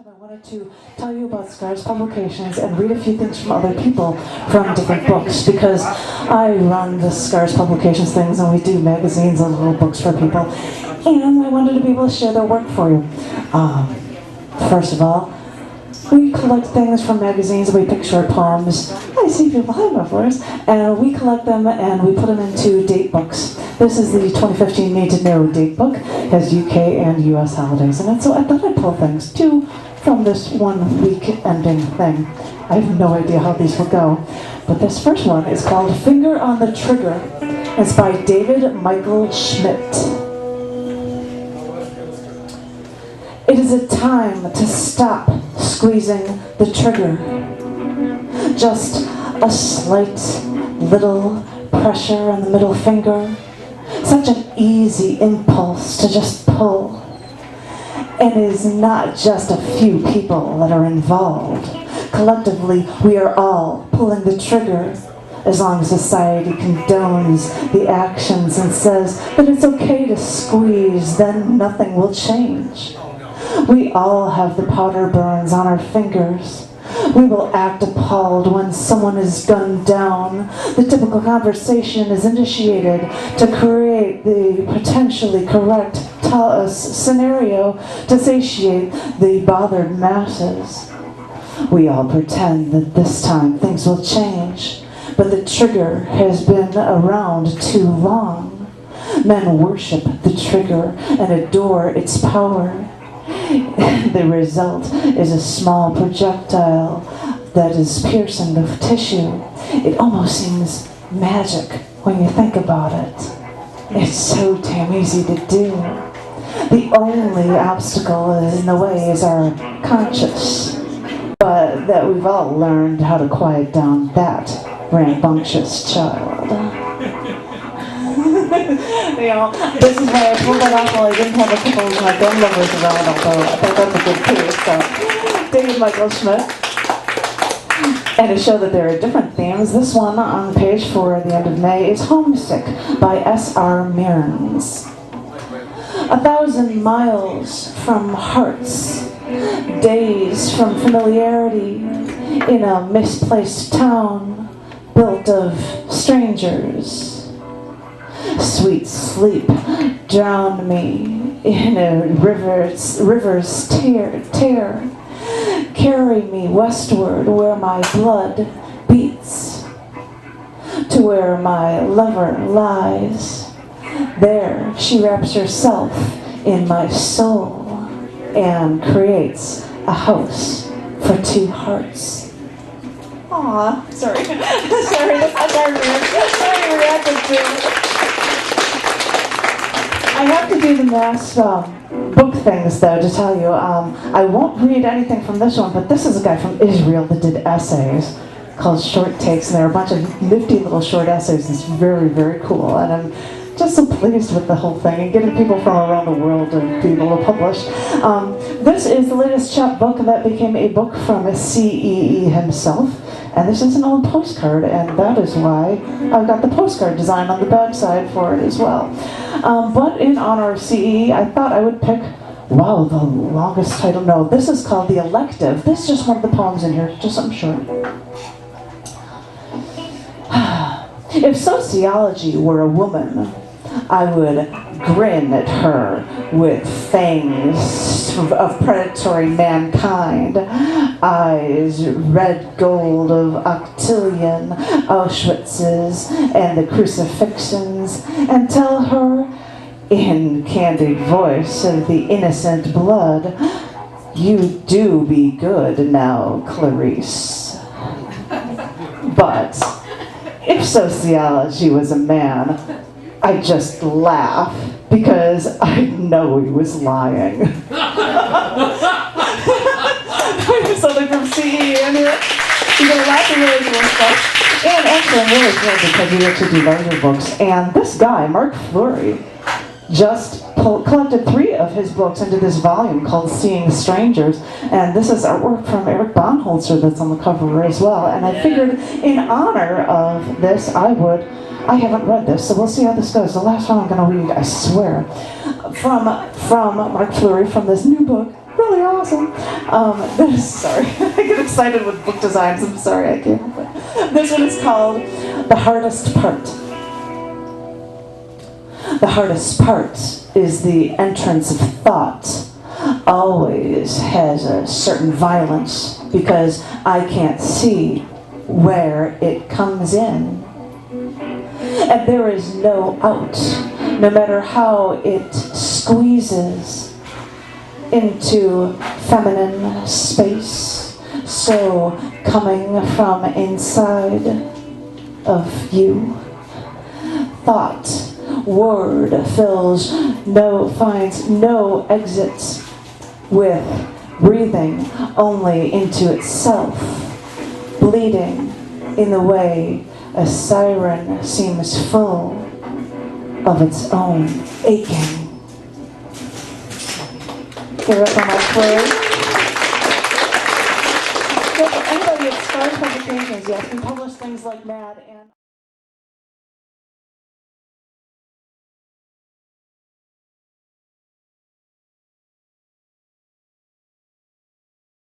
time, I wanted to tell you about Scars Publications and read a few things from other people from different books, because I run the Scars Publications things and we do magazines and little books for people, and I wanted to be able to share their work for you. First of all, we collect things from magazines, we pick short poems. I see people have before, and we collect them and we put them into date books. This is the 2015 Need to Know date book. It has UK and US holidays in it, so I thought I'd pull things too from this 1 week ending thing. I have no idea how these will go, but this first one is called Finger on the Trigger. It's by David Michael Schmidt. It is a time to stop squeezing the trigger. Just a slight little pressure on the middle finger. Such an easy impulse to just pull. And it is not just a few people that are involved. Collectively, we are all pulling the trigger. As long as society condones the actions and says that it's okay to squeeze, then nothing will change. We all have the powder burns on our fingers. We will act appalled when someone is gunned down. The typical conversation is initiated to create the potentially correct scenario to satiate the bothered masses. We all pretend that this time things will change, but the trigger has been around too long. Men worship the trigger and adore its power. The result is a small projectile that is piercing the tissue. It almost seems magic when you think about it. It's so damn easy to do. The only obstacle in the way is our conscience, but that we've all learned how to quiet down that rambunctious child. You know, this is why I pulled that off while I didn't have a couple of my gun lovers around, although I thought that's a good piece. So, David Michael Schmidt. And to show that there are different themes, this one on the page for the end of May is Homesick by S.R. Mearns. 1,000 miles from hearts, days from familiarity, in a misplaced town built of strangers. Sweet sleep drowned me in a river's tear. Carry me westward where my blood beats, to where my lover lies. There she wraps herself in my soul and creates a house for two hearts. Aw, sorry. Sorry, that's hard to react to. I have to do the mass book things, though, to tell you. I won't read anything from this one, but this is a guy from Israel that did essays called Short Takes, and there are a bunch of nifty little short essays. It's very, very cool, and I'm just so pleased with the whole thing and getting people from around the world to be able to publish. This is the latest chapbook that became a book from CEE himself. And this is an old postcard, and that is why I've got the postcard design on the backside for it as well. But in honor of CE, I thought I would pick, wow, the longest title. No, this is called The Elective. This is just one of the poems in here, just something short. If sociology were a woman, I would grin at her with fangs of predatory mankind, eyes red gold of octillion, Auschwitzes, and the crucifixions, and tell her, in candid voice of the innocent blood, you do be good now, Clarice. But if sociology was a man, I just laugh because I know he was lying. Something from CE in here. You get a lot of really cool stuff. And actually, I'm really thrilled because we actually do larger books. And this guy, Mark Fleury, just collected 3 of his books into this volume called Seeing Strangers. And this is artwork from Eric Bonholzer that's on the cover as well. And I figured in honor of this, I haven't read this, so we'll see how this goes. The last one I'm going to read, I swear, from Mark Fleury, from this new book, really awesome. awesome. Sorry, I get excited with book designs. I'm sorry, I can't help it. This one is called The Hardest Part. The hardest part is the entrance of thought. Always has a certain violence because I can't see where it comes in. And there is no out, no matter how it squeezes into feminine space, so coming from inside of you. Thought, word finds no exit with breathing only into itself, bleeding in the way a siren seems full of its own aching. Give it up on my play. Anybody at Stars Publications, yes, we publish things like Mad and